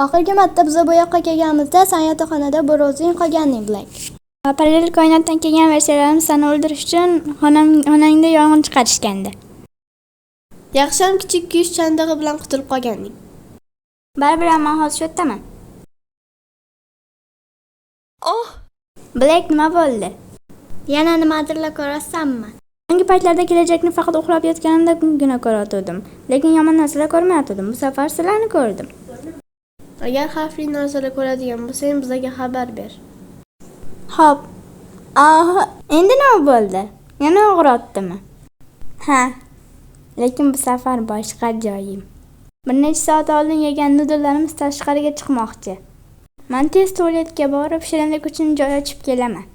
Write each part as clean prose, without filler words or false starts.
Oxirgi marta biz bu yoqqa kelganimizda sen yotoqxonada bir o'zing qolganding, Black. Parallel koinotdan kelgan versiyalarim seni o'ldirish uchun xonangda yong'in chiqarishgandi. Yaxshiyam kichik kuyish chandig'i bilan qutulib qolganding. Baribir men hozir shu yerdaman. Oh, Black, nima bo'ldi? yana nimadirlar ko'rasanmi? So'nggi paytlarda kelajakni faqat uxlab yotganimdagina ko'rayotgandim, lekin yomon narsalar ko'rmayotgandim. Bu safar sizlarni ko'rdim. Agar xavfli narsalar ko'radigan bo'lsang, bizga xabar ber. Xo'p. Endi nima bo'ldi? Yana og'riyaptimi? Ha. Lekin bu safar boshqa joyim. Bir necha soat oldin yegan nudellarimiz tashqariga chiqmoqchi. Men tez tualetga borib, shirinlik uchun joy ochib kelaman.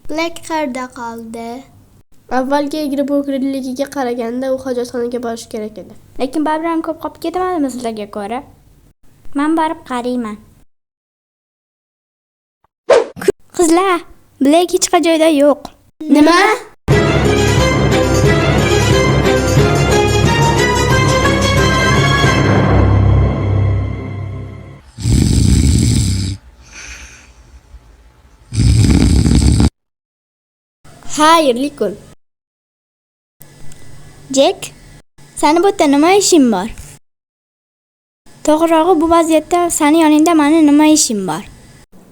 Black qayerda qoldi? Avvalgi egri bo'kriligiga qaraganda u hojatxonaga borish kerak edi. Lekin baribir ko'p qolib ketmadimi sizlarga ko'ra? Men borib qarayman. Qizlar, Black hech joyda yo'q. Nima? Xayrli kun. Jack, seni bu yerda nima ishing bor? To'g'rirog'i bu vaziyatda seni yoningda meni nima ishim bor?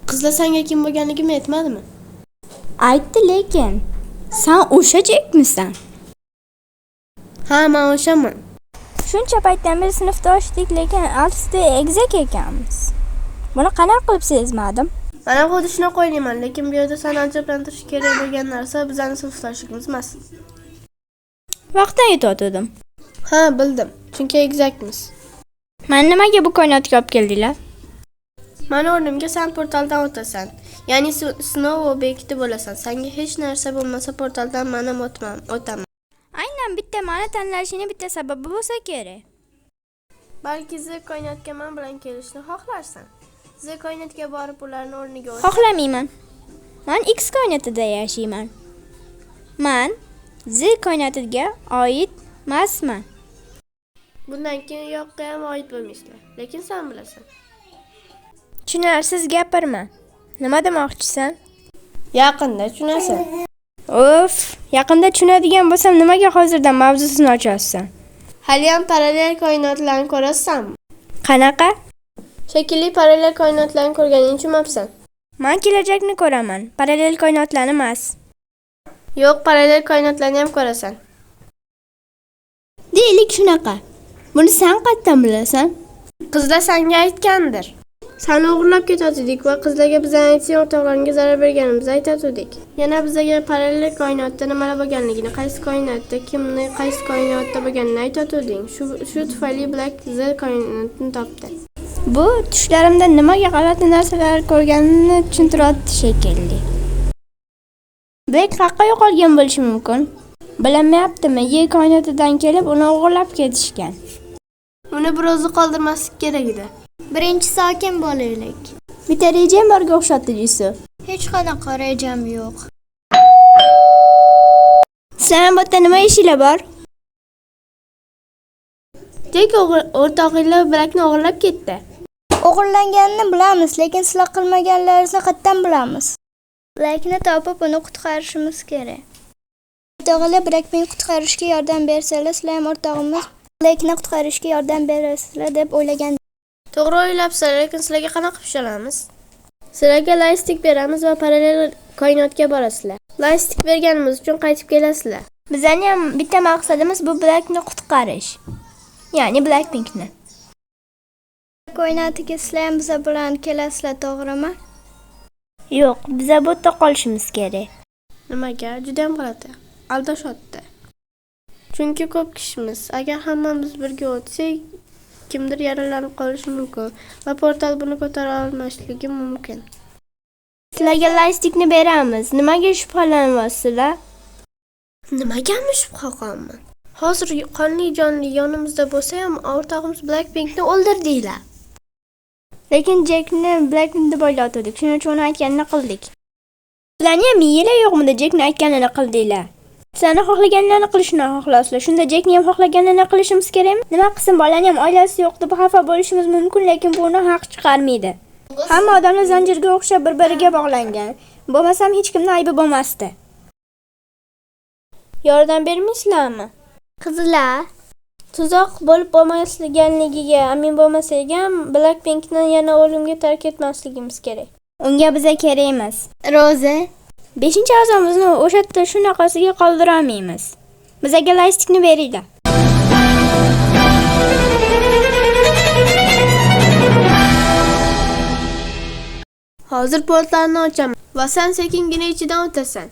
Qizlar senga kim bo'lganligimni aytmadimi? Aytdi, lekin sen o'sha Jackmisan? Ha, men o'shaman. Shuncha paytdan beri sinfda o'shdik, lekin alfda egzak ekanmiz. Buni qanaqa qilib sezmadim? Mana xuddi shuni qo'ylayman, lekin bu yerda seni ajablantirish kerak bo'lgan narsa bizning sinfdoshligimiz emas. Vaqtdan yetotdim. Ha, bildim. Chunki egzakmiz. Men nimaga bu koinotga olib keldinglar? Meni o'rnimga sen portaldan o'tasan. Ya'ni sinov obyekti bo'lasan. Senga hech narsa bo'lmasa portaldan men o'taman. Aynan bitta meni tanlashini bitta sababi bo'lsa kerak. Balki Z koinotga men bilan kelishni xohlarsan. Z koinotga borib ularning o'rniga o't. Xohlamayman. Men X koinotida yashayman. Men Z koinotiga oid emasman. Bundan keyin yoqqa ham oid bo'lmaysizlar. Lekin sen bilasan. Tushunarsiz gapirma. Nima demoqchisan? Yaqinda tushunasan. Of, yaqinda tushunadigan bo'lsam nimaga hozirdan mavzusini ochasiz? Hali ham parallel koinotlarni ko'rasanmi? Qanaqa? Shekilli parallel koinotlarni ko'rganingni tushunmabsan. Men kelajakni ko'raman, parallel koinotlarni emas. Yo'q, parallel koinotlarni ham ko'rasan. Deylik shunaqa. Buni sen qayerdan bilasan? Qizlar senga aytgandir. Seni o'g'irlab ketdik va qizlarga bizdan aytsang o'rtoqlaringga zarar berganimizni aytdik. Yana bizga parallel koinotda nimalar bo'lganligini, qaysi koinotda kimni, qaysi koinotda bo'lganini aytdik. Shu tufayli Black Z koinotini topdi. Bu tushlarimda nimaga g'alati narsalar ko'rganimni tushuntiryapti shekilli. Black haqqa yo'qolgan bo'lishi mumkin. Bilmayaptimi, Y koinotidan kelib uni o'g'irlab ketishgan. Uni biroz qoldirmaslik kerak edi. Birinchi sokin bo'laylik. Bitta rejam borga o'xshatdi Jisu. Hech qanaqa rejam yo'q. Sizlarning bu yerda nima ishinglar bor? Tek o'rtog'inglar Blackni o'g'irlab ketdi. O'g'irlanganini bilamiz, lekin sizlar qilmaganlaringizni qayerdan bilamiz? Blackni topib uni qutqarishimiz kerak. O'rtog'inglar Blackni qutqarishga yordam bersalar, sizlar ham o'rtog'imiz Blackni qutqarishga yordam berasizlar deb o'ylagan. To'g'ri o'ylabsizlar, lekin sizlarga qanaqa pishiramiz? Sizlarga lastik beramiz va parallel koinotga borasizlar. Lastik berganimiz uchun qaytib kelasizlar. Bizning ham bitta maqsadimiz bu Blackni qutqarish. Ya'ni Blackpinkni. Koinotga sizlar ham biza bilan kelasizlar, to'g'rimi? Yo'q, biza bu yerda qolishimiz kerak. Nimaga? Juda ham g'alati. Aldashyapti. Chunki ko'p kishimiz. Agar hammamiz birga o'tsak, kimdir yaralanib qolishi mumkin va portal buni ko'tara olmasligi mumkin. Sizlarga lastikni beramiz. Nimaga shubhalanyapsizlar? Nimaga shubha qilman? Hozir qonli jonli yonimizda bo'lsa ham o'rtog'imiz Blackpinkni o'ldirdinglar. Lekin Jackni Blackpink deb o'ylatdik. Shuning uchun uni aytganini qildik. Sizlarni ham miyanglar yo'qmidi Jackni aytganini qildinglar? Sizlarni xohlaganlarini qilishni xohlasizlar. Shunda Jackni ham xohlaganini qilishimiz kerakmi? Nima qilsin, bolani ham oilasi yo'q deb xafa bo'lishimiz mumkin, lekin bu uni haq chiqarmaydi. Hamma odamlar zanjirga o'xshab bir-biriga bog'langan. Bo'lmasam hech kimning aybi bo'lmasdi. Yordam bermaysizlarmi? Qizlar, Tuzoq bo'lib bo'lmasligiga amin bo'lmasak ham Blackpinkni yana o'limga tark etmasligimiz kerak. Unga biza kerak emas. Roza, 5-a'zomizni o'sha yerda shunaqasiga qoldira olmaymiz. Bizaga lastikni beringlar. Hozir portlarni ochaman va sen sekingina ichidan o'tasan.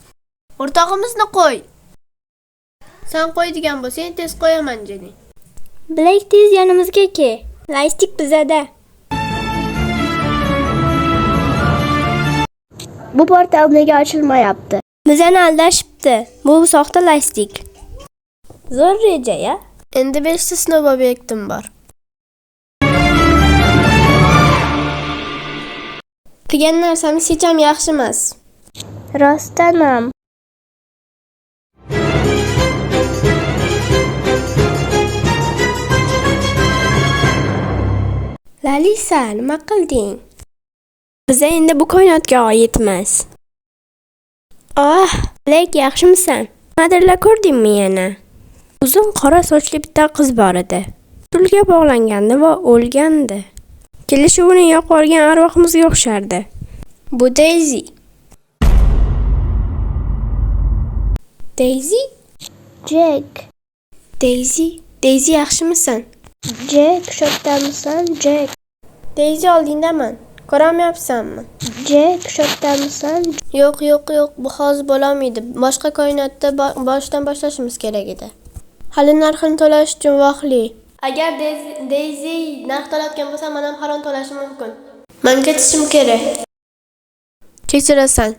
O'rtog'imizni qo'y. Sen qo'ydigan bo'lsang, tez qo'yaman jeni. Black tez yonimizga ke. Lastik bizada. bu portal nega ochilmayapti? Bizani aldashibdi. Bu soxta lastik. Zo'r reja ya. Endi 5 ta sinov obyektim bor. Qilgan narsamiz hech ham yaxshi emas. Rostdan ham. Lalisa, nima qilding? Biz endi bu koinotga oidmiz. Black yaxshimisan? Nimadirlar ko'rdingmi yana? Uzun qora sochli bitta qiz bor edi. Tulga bog'langandi va o'lgandi. Kelishuvni yo'qolgan arvohimizga o'xshardi. Bu Daisy. Daisy? Jack. Daisy yaxshimisan? Jack, shoddanmisan? Jack. Daisy oldingdaman. Ko'ramayapsanmi? Jack, shoddanmisan? Yo'q, bu hozir bo'lolmaydi. Boshqa koinotda boshdan boshlashimiz kerak edi. Hali narxini to'lash uchun vaqtli. Agar Daisy narx to'layotgan bo'lsa, men ham harom to'lashim mumkin. Men ketishim kerak. Kechirasan.